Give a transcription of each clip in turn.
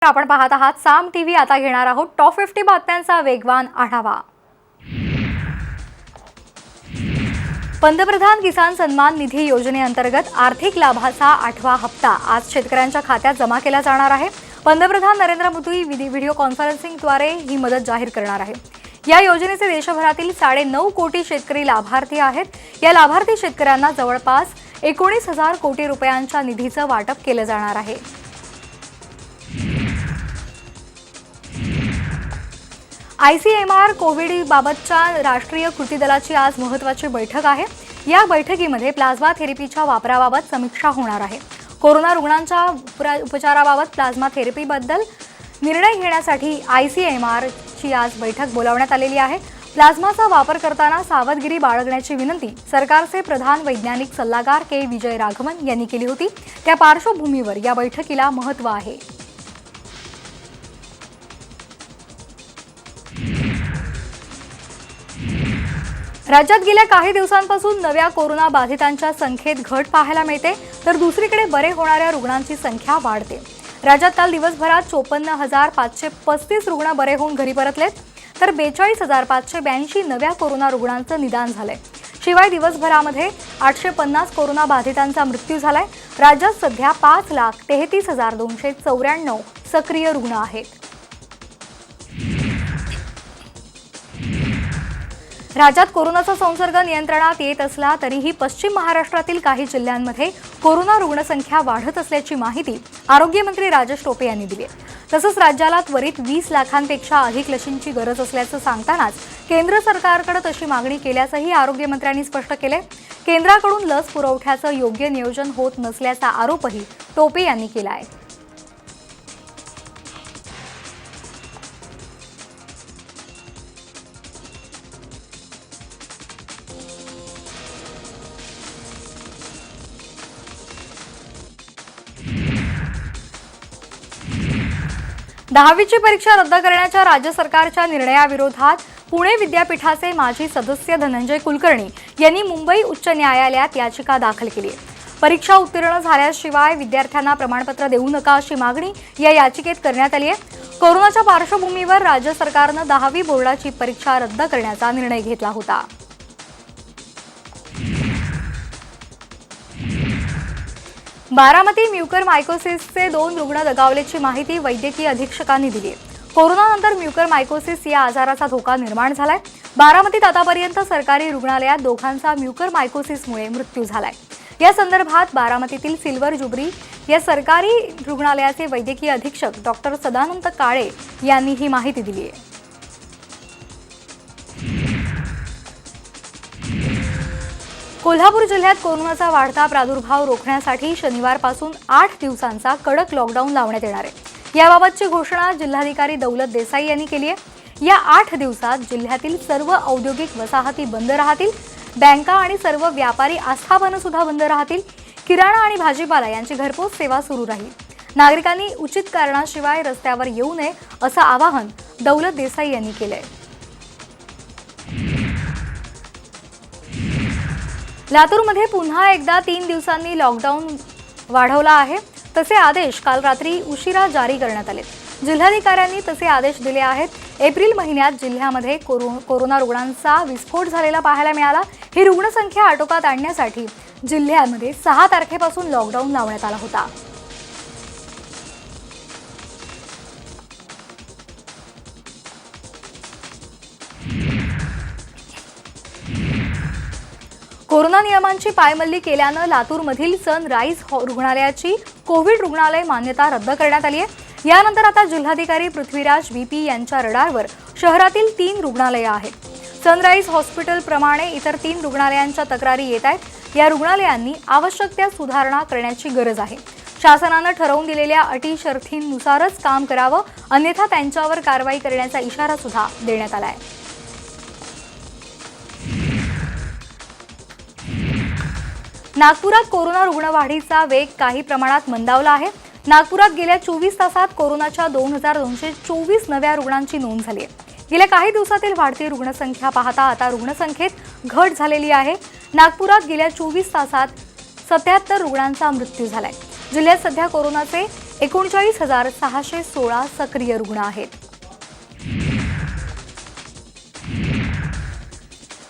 आपण पाहत आहात साम टीव्ही। आता घेणार आहोत टॉप 50 बातम्यांचा वेगवान आढावा। पंतप्रधान किसान सन्मान निधी योजनेअंतर्गत आर्थिक लाभाचा 8वा हप्ता आज शेतकऱ्यांच्या खात्यात जमा केला जाणार आहे। पंतप्रधान नरेंद्र मोदी व्हिडिओ कॉन्फरन्सिंगद्वारे ही मदत जाहीर करणार आहे। या योजनेचे देशभरातील 9.5 कोटी शेतकरी लाभार्थी आहेत। या लाभार्थी शेतकऱ्यांना जवळपास 19,000 कोटी रुपयांच्या निधीचे वाटप केले जाणार आहे। ICMR कोविड बाबतच्या राष्ट्रीय कृती दलाची आज महत्त्वाची बैठक आहे। या बैठकीमध्ये प्लाझ्मा थेरपीच्या वापराबाबत समीक्षा होणार आहे। कोरोना रुग्णांच्या उपचाराबाबत प्लाझ्मा थेरपीबद्दल निर्णय घेण्यासाठी ICMR ची आज बैठक बोलावण्यात आलेली आहे। प्लाझ्माचा वापर करताना सावधगिरी बाळगण्याची विनंती सरकारचे प्रधान वैज्ञानिक सल्लागार के विजय राघवन यांनी केली होती। त्या पार्श्वभूमीवर या बैठकीला महत्त्व आहे। राज्यात गेल्या काही दिवसांपासून नव्या कोरोना बाधितांच्या संख्येत घट पाहायला मिळते, तर दुसरीकडे बरे होणाऱ्या रुग्णांची संख्या वाढते। राज्यात काल दिवसभरात 54,535 रुग्ण बरे होऊन घरी परतलेत, तर 42,582 नव्या कोरोना रुग्णांचं निदान झालंय। शिवाय दिवसभरामध्ये 850 कोरोना बाधितांचा मृत्यू झालाय। राज्यात सध्या 5,33,294 सक्रिय रुग्ण आहेत। राज्यात कोरोनाचा संसर्ग नियंत्रणात येत असला तरीही पश्चिम महाराष्ट्रातील काही जिल्ह्यांमध्ये कोरोना रुग्णसंख्या वाढत असल्याची माहिती आरोग्यमंत्री राजेश टोपे यांनी दिली आहे। तसंच राज्याला त्वरित 20 लाखांपेक्षा अधिक लशींची गरज असल्याचं सांगतानाच केंद्र सरकारकडे तशी मागणी केल्याचंही आरोग्यमंत्र्यांनी स्पष्ट केले। केंद्राकडून लस पुरवठ्याचं योग्य नियोजन होत नसल्याचा आरोपही टोपे यांनी केला आहे। दहावीची परीक्षा रद्द करण्याच्या राज्य सरकारच्या निर्णयाविरोधात पुणे विद्यापीठाचे माजी सदस्य धनंजय कुलकर्णी यांनी मुंबई उच्च न्यायालयात याचिका दाखल केली आहे। परीक्षा उत्तीर्ण झाल्याशिवाय विद्यार्थ्यांना प्रमाणपत्र देऊ नका अशी मागणी या याचिकेत करण्यात आली आहे। कोरोनाच्या पार्श्वभूमीवर राज्य सरकारने 10वी बोर्डाची परीक्षा रद्द करण्याचा निर्णय घेतला होता। बारामती म्युकरमायकोसिसचे 2 रुग्ण दगावल्याची माहिती वैद्यकीय अधीक्षकांनी दिली आहे। कोरोनानंतर म्युकरमायकोसिस या आजाराचा धोका निर्माण झालाय। बारामतीत आतापर्यंत सरकारी रुग्णालयात दोघांचा म्युकरमायकोसिसमुळे मृत्यू झालाय। या संदर्भात बारामतीतील सिल्वर जुबली या सरकारी रुग्णालयाचे वैद्यकीय अधीक्षक डॉक्टर सदानंद काळे यांनी ही माहिती दिली आहे। कोल्हापूर जिल्ह्यात कोरोनाचा वाढता प्रादुर्भाव रोखण्यासाठी शनिवारपासून 8 दिवसांचा कडक लॉकडाऊन लावण्यात येणार आहे। याबाबतची घोषणा जिल्हाधिकारी दौलत देसाई यांनी केली आहे। या 8 दिवसात जिल्ह्यातील सर्व औद्योगिक वसाहती बंद राहतील। बँका आणि सर्व व्यापारी आस्थापनं सुद्धा बंद राहतील। किराणा आणि भाजीपाला यांची घरपोच सेवा सुरू राहील। नागरिकांनी उचित कारणाशिवाय रस्त्यावर येऊ नये असं आवाहन दौलत देसाई यांनी केलं आहे। लातूरमध्ये पुन्हा एकदा 3 दिवसांनी लॉकडाऊन वाढवला आहे। तसे आदेश काल रात्री उशिरा जारी करण्यात आले। जिल्हाधिकाऱ्यांनी तसे आदेश दिले आहेत। एप्रिल महिन्यात जिल्ह्यामध्ये कोरोना रुग्णांचा विस्फोट झालेला पाहायला मिळाला। ही रुग्णसंख्या आटोक्यात आणण्यासाठी जिल्ह्यामध्ये 6 तारखेपासून लॉकडाऊन लावण्यात आला होता। कोरोना नियमांची पायमल्ली केल्यानं लातूरमधील सनराइज रुग्णालयाची कोविड रुग्णालय मान्यता रद्द करण्यात आली आहे। यानंतर आता जिल्हाधिकारी पृथ्वीराज VP यांच्या रडारवर शहरातील 3 रुग्णालये आहेत। सनराइज हॉस्पिटलप्रमाणे इतर 3 रुग्णालयांच्या तक्रारी येत आहेत। या रुग्णालयांनी आवश्यक त्या सुधारणा करण्याची गरज आहे। शासनानं ठरवून दिलेल्या अटी शर्थींनुसारच काम करावं, अन्यथा त्यांच्यावर कारवाई करण्याचा इशारा सुद्धा देण्यात आला आहे। नागपुरात कोरोना रुग्णवाढीचा वेग काही प्रमाणात मंदावला आहे। नागपुरात गेल्या 24 तासात कोरोनाच्या 2,224 नव्या रुग्णांची नोंद झाली आहे। गेल्या काही दिवसातील वाढती रुग्णसंख्या पाहता आता रुग्णसंख्येत घट झालेली आहे। नागपुरात गेल्या 24 तासात 77 रुग्णांचा मृत्यू झालाय। जिल्ह्यात सध्या कोरोनाचे 39,616 सक्रिय रुग्ण आहेत.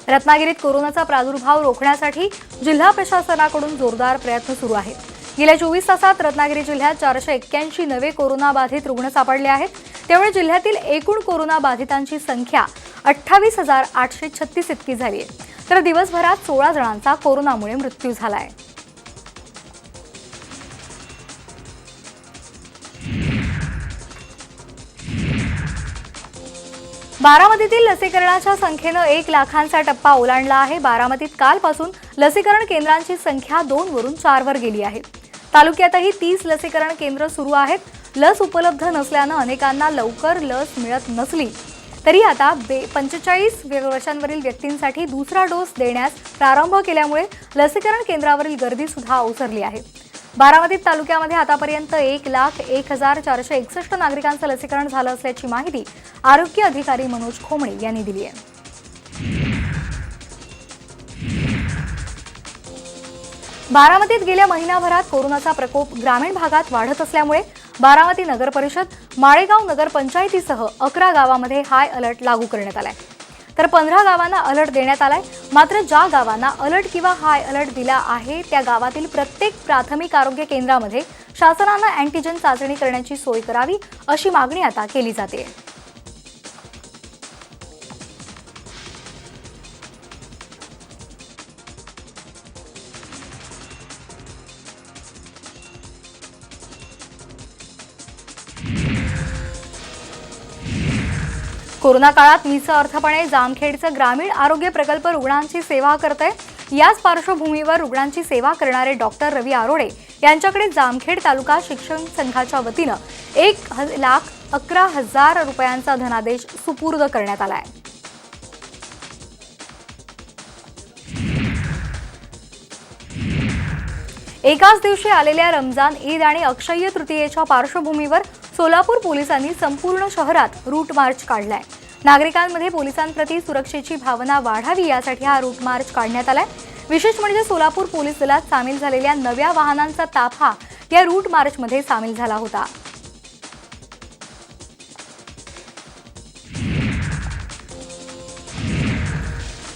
रत्नागिरीत कोरोनाचा प्रादुर्भाव रोखण्यासाठी जिल्हा प्रशासनाकडून जोरदार प्रयत्न सुरू आहेत. गेल्या 24 तासात रत्नागिरी जिल्ह्यात 481 नवे कोरोना बाधित रुग्ण सापडले आहेत. त्यामुळे जिल्ह्यातील एकूण कोरोना बाधितांची संख्या 28,836 इतकी झाली आहे. तर दिवसभरात 16 जणांचा कोरोनामुळे मृत्यू झाला आहे. बारामतीतील लसीकरणाच्या संख्येनं 1 लाखांचा टप्पा ओलांडला आहे. बारामतीत कालपासून लसीकरण केंद्रांची संख्या 2 वरून 4 वर गेली आहे. तालुक्यातही 30 लसीकरण केंद्र सुरू आहेत. लस उपलब्ध नसल्यानं अनेकांना लवकर लस मिळत नसली तरी आता 45 वर्षांवरील व्यक्तींसाठी दुसरा डोस देण्यास प्रारंभ केल्यामुळे लसीकरण केंद्रावरील गर्दी सुद्धा ओसरली आहे. बारामती तालुक्यामध्ये आतापर्यंत 1,01,461 नागरिकांचं लसीकरण झालं असल्याची माहिती आरोग्य अधिकारी मनोज खोमणे यांनी दिली आहे. बारामतीत गेल्या महिनाभरात कोरोनाचा प्रकोप ग्रामीण भागात वाढत असल्यामुळे बारामती नगर परिषद, माळेगाव नगर पंचायतीसह 11 गावांमध्ये हाय अलर्ट लागू करण्यात आलाय. तर 15 गावांना अलर्ट देण्यात आलाय. मात्र ज्या गावांना अलर्ट किंवा हाय अलर्ट दिला आहे त्या गावातील प्रत्येक प्राथमिक आरोग्य केंद्रामध्ये शासनानं अँटीजन चाचणी करण्याची सोय करावी अशी मागणी आता केली जाते. कोरोना काळात मिसळ अर्थपणे जामखेडचं ग्रामीण आरोग्य प्रकल्प रुग्णांची सेवा करत आहे. याच पार्श्वभूमीवर रुग्णांची सेवा करणारे डॉक्टर रवी आरोडे यांच्याकडे जामखेड तालुका शिक्षण संघाच्या वतीनं 1,11,000 रुपयांचा धनादेश सुपूर्द करण्यात आला आहे. एकाच दिवशी आलेल्या रमजान, ईद आणि अक्षय्य तृतीयेच्या पार्श्वभूमीवर सोलापूर पोलिसांनी संपूर्ण शहरात रूट मार्च काढलाय. नागरिकांमध्ये पोलिसांप्रती सुरक्षेची भावना वाढावी यासाठी हा रूट मार्च काढण्यात आलाय. विशेष म्हणजे सोलापूर पोलीस दलात सामील झालेल्या नव्या वाहनांचा ताफा या रूट मार्चमध्ये सामील झाला होता.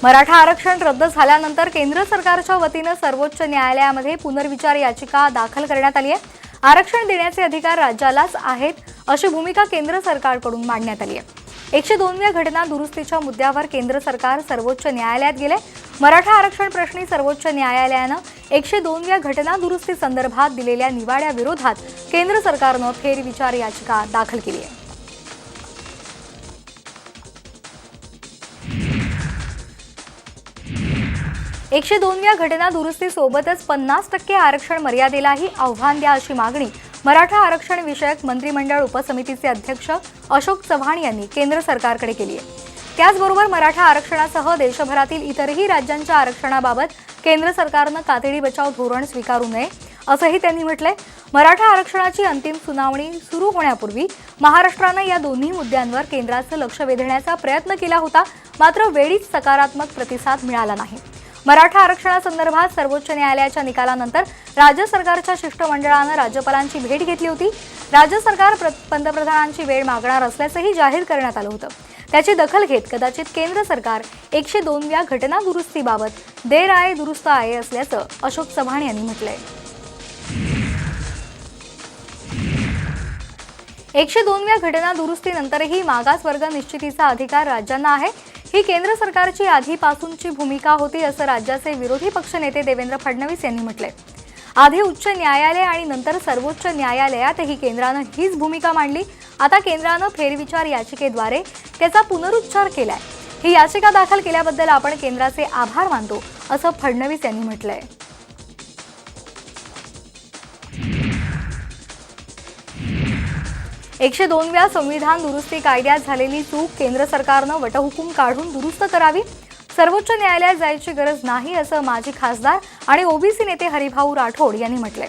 मराठा आरक्षण रद्द झाल्यानंतर केंद्र सरकारच्या वतीनं सर्वोच्च न्यायालयामध्ये पुनर्विचार याचिका दाखल करण्यात आली आहे. आरक्षण देण्याचे अधिकार राज्यालाच आहेत अशी भूमिका केंद्र सरकारकडून मांडण्यात आली आहे. 102व्या घटना दुरुस्तीच्या मुद्द्यावर केंद्र सरकार सर्वोच्च न्यायालयात गेले. मराठा आरक्षण प्रश्नी सर्वोच्च न्यायालयानं 102व्या घटना दुरुस्ती संदर्भात दिलेल्या निवाड्याविरोधात केंद्र सरकारनं फेरविचार याचिका दाखल केली आहे. एकशे 2व्या घटना दुरुस्ती सोबतच 50% आरक्षण मर्यादेलाही आव्हान द्या अशी मागणी मराठा आरक्षण विषयक मंत्रिमंडळ उपसमितीचे अध्यक्ष अशोक चव्हाण यांनी केंद्र सरकारकडे केली आहे. त्याचबरोबर मराठा आरक्षणासह देशभरातील इतरही राज्यांच्या आरक्षणाबाबत केंद्र सरकारनं कातडी बचाव धोरण स्वीकारू नये असंही त्यांनी म्हटलंय. मराठा आरक्षणाची अंतिम सुनावणी सुरू होण्यापूर्वी महाराष्ट्रानं या दोन्ही मुद्द्यांवर केंद्राचं लक्ष वेधण्याचा प्रयत्न केला होता, मात्र वेळीच सकारात्मक प्रतिसाद मिळाला नाही. मराठा आरक्षणासंदर्भात सर्वोच्च न्यायालयाच्या निकालानंतर राज्य सरकारच्या शिष्टमंडळानं राज्यपालांची भेट घेतली होती. राज्य सरकार पंतप्रधानांची वेळ मागणार असल्याचंही जाहीर करण्यात आलं होतं. त्याची दखल घेत कदाचित केंद्र सरकार 102व्या घटना दुरुस्तीबाबत देर आये दुरुस्त आये असल्याचं अशोक चव्हाण यांनी म्हटलंय. 102व्या घटना दुरुस्तीनंतरही मागासवर्ग निश्चितीचा अधिकार राज्यांना आहे. ही केंद्र सरकारची आधीपासूनची भूमिका होती असं राज्याचे विरोधी पक्षनेते देवेंद्र फडणवीस यांनी म्हटलंय. आधी उच्च न्यायालय आणि नंतर सर्वोच्च न्यायालयातही केंद्रानं हीच भूमिका मांडली. आता केंद्रानं फेरविचार याचिकेद्वारे त्याचा पुनरुच्चार केलाय. ही याचिका दाखल केल्याबद्दल आपण केंद्राचे आभार मानतो असं फडणवीस यांनी म्हटलंय. एकशे 2व्या संविधान दुरुस्ती कायद्यात झालेली चूक केंद्र सरकारनं वटहुकूम काढून दुरुस्त करावी. सर्वोच्च न्यायालयात जायची गरज नाही असं माजी खासदार आणि ओबीसी नेते हरिभाऊ राठोड यांनी म्हटलंय.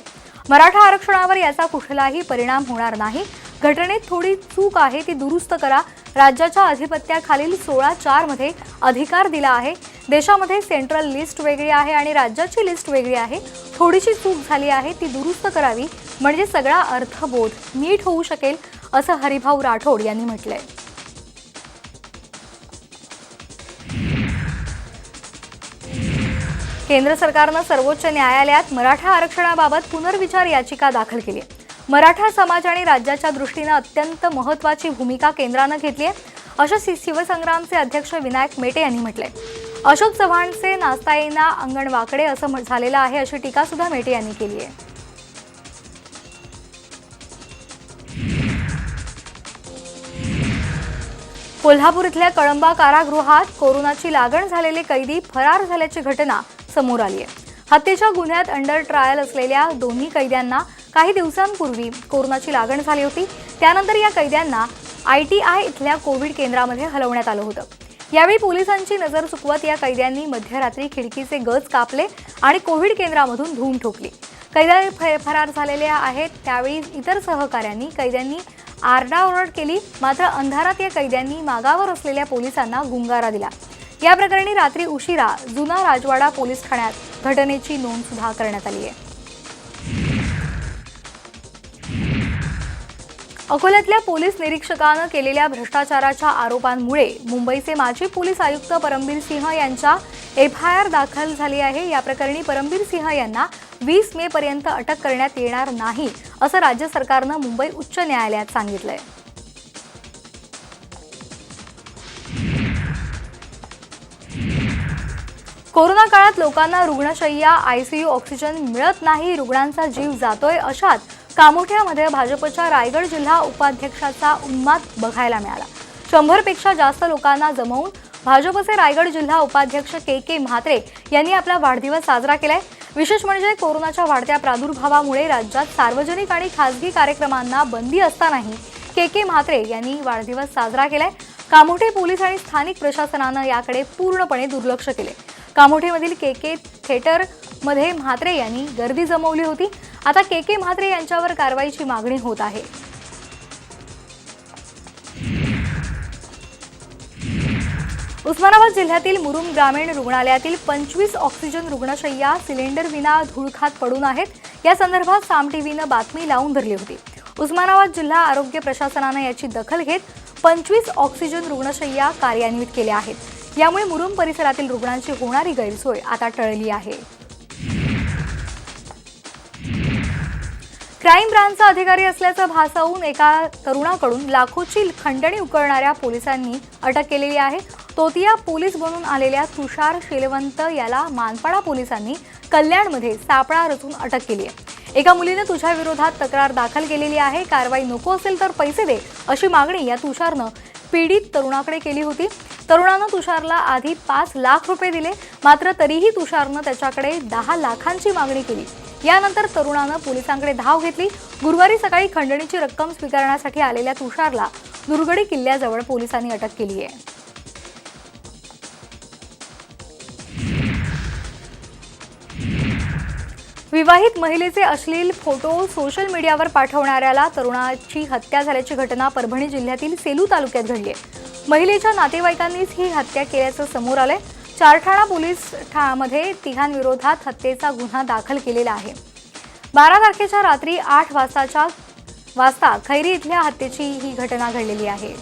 मराठा आरक्षणावर याचा कुठलाही परिणाम होणार नाही. घटनेत थोडी चूक आहे ती दुरुस्त करा. राज्याच्या अधिपत्याखालील 16(4) मध्ये अधिकार दिला आहे. देशामध्ये सेंट्रल लिस्ट वेगळी आहे आणि राज्याची लिस्ट वेगळी आहे. थोडीशी चूक झाली आहे ती दुरुस्त करावी म्हणजे सगळा अर्थबोध नीट होऊ शकेल, असं हरिभाऊ राठोड यांनी म्हटलंय. केंद्र सरकारनं सर्वोच्च न्यायालयात मराठा आरक्षणाबाबत पुनर्विचार याचिका दाखल केली आहे. मराठा समाज आणि राज्याच्या दृष्टीने अत्यंत महत्त्वाची भूमिका केंद्रानं घेतली आहे, असं शिवसंग्रामचे अध्यक्ष विनायक मेटे यांनी म्हटलंय. अशोक चव्हाणचे नाचता येईना अंगण वाकडे असं झालेलं आहे, अशी टीका सुद्धा मेटे यांनी केली आहे. कोल्हापूर इथल्या कळंबा कारागृहात कोरोनाची लागण झालेले कैदी फरार झाल्याची घटना समोर आली आहे. हत्येच्या गुन्ह्यात अंडर ट्रायल असलेल्या दोन्ही कैद्यांना काही दिवसांपूर्वी कोरोनाची लागण झाली होती. त्यानंतर या कैद्यांना ITI इथल्या कोविड केंद्रामध्ये हलवण्यात आलं होतं. यावेळी पोलिसांची नजर चुकवत या कैद्यांनी मध्यरात्री खिडकीचे गज कापले आणि कोविड केंद्रामधून धूम ठोकली. कैद्या फरार झालेले आहेत. त्यावेळी इतर सहकाऱ्यांनी कैद्यांनी आरडाओरड केली, मात्र अंधारात या कैद्यांनी मागावर असलेल्या पोलिसांना गुंगारा दिला. या प्रकरणी रात्री उशिरा जुना राजवाडा पोलीस ठाण्यात घटनेची नोंद सुद्धा करण्यात आली आहे. अकोल्यातल्या पोलीस निरीक्षकानं केलेल्या भ्रष्टाचाराच्या आरोपांमुळे मुंबईचे माजी पोलीस आयुक्त परमबीर सिंह यांच्या FIR दाखल झाली आहे. या प्रकरणी परमबीर सिंह यांना 20 मे पर्यंत अटक करण्यात येणार नाही, असं राज्य सरकारनं मुंबई उच्च न्यायालयात सांगितलंय. कोरोना काळात लोकांना रुग्णशय्या, ICU, ऑक्सिजन मिळत नाही, रुग्णांचा जीव जातोय, अशात कामोठ्यामध्ये भाजपच्या रायगड जिल्हा उपाध्यक्षाचा उन्माद बघायला मिळाला. 100 पेक्षा जास्त लोकांना जमवून भाजपचे रायगड जिल्हा उपाध्यक्ष KK म्हात्रे यांनी आपला वाढदिवस साजरा केलाय. विशेष म्हणजे कोरोनाच्या वाढत्या प्रादुर्भावामुळे राज्यात सार्वजनिक आणि खासगी कार्यक्रमांना बंदी असतानाही KK म्हात्रे यांनी वाढदिवस साजरा केलाय. कामोठे पोलीस आणि स्थानिक प्रशासनानं याकडे पूर्णपणे दुर्लक्ष केले. कामोठेमधील KK थिएटरमध्ये म्हात्रे यांनी गर्दी जमवली होती. आता KK म्हात्रे यांच्यावर कारवाईची मागणी होत आहे. उस्मानाबाद जिल्ह्यातील मुरुम ग्रामीण रुग्णालयातील 25 ऑक्सिजन रुग्णशय्या सिलेंडर विना धूळ खात पडून आहेत. या संदर्भात साम टीव्हीनं बातमी लावून धरली होती. उस्मानाबाद जिल्हा आरोग्य प्रशासनानं याची दखल घेत 25 ऑक्सिजन रुग्णशय्या कार्यान्वित केल्या आहेत. यामुळे मुरुम परिसरातील रुग्णांची होणारी गैरसोय आता टळली आहे. क्राईम ब्रांचचा अधिकारी असल्याचं भासवून एका तरुणाकडून लाखोची खंडणी उकळणाऱ्या पोलिसांनी अटक केलेली आहे. तोतिया पोलीस बनून आलेल्या तुषार शीलवंत याला मानपाडा पोलिसांनी कल्याणमध्ये सापळा रचून अटक केली आहे. एका मुलीने तुझ्या विरोधात तक्रार दाखल केलेली आहे. कारवाई नको असेल तर पैसे दे, अशी मागणी या तुषारनं पीडित तरुणाकडे केली होती. तरुणानं तुषारला आधी 5 लाख रुपये दिले, मात्र तरीही तुषारनं त्याच्याकडे 10 लाखांची मागणी केली. यानंतर तरुणानं पोलिसांकडे धाव घेतली. गुरुवारी सकाळी खंडणीची रक्कम स्वीकारण्यासाठी आलेल्या तुषारला दुर्गडी किल्ल्याजवळ पोलिसांनी अटक केली आहे. विवाहित महिलेचे अश्लील फोटो सोशल मीडियावर पाठवणाऱ्याला तरुणाची हत्या झाल्याची घटना परभणी जिल्ह्यातील सेलू तालुक्यात घडली आहे. महिलेच्या नातेवाईकांनीच ही हत्या केल्याचं समोर आलंय. चारठाणा पोलीस ठाण्यामध्ये तिघांविरोधात हत्येचा गुन्हा दाखल केलेला आहे. 12 तारखेच्या रात्री 8 वाजता खैरी इथल्या हत्येची ही घटना घडलेली आहे.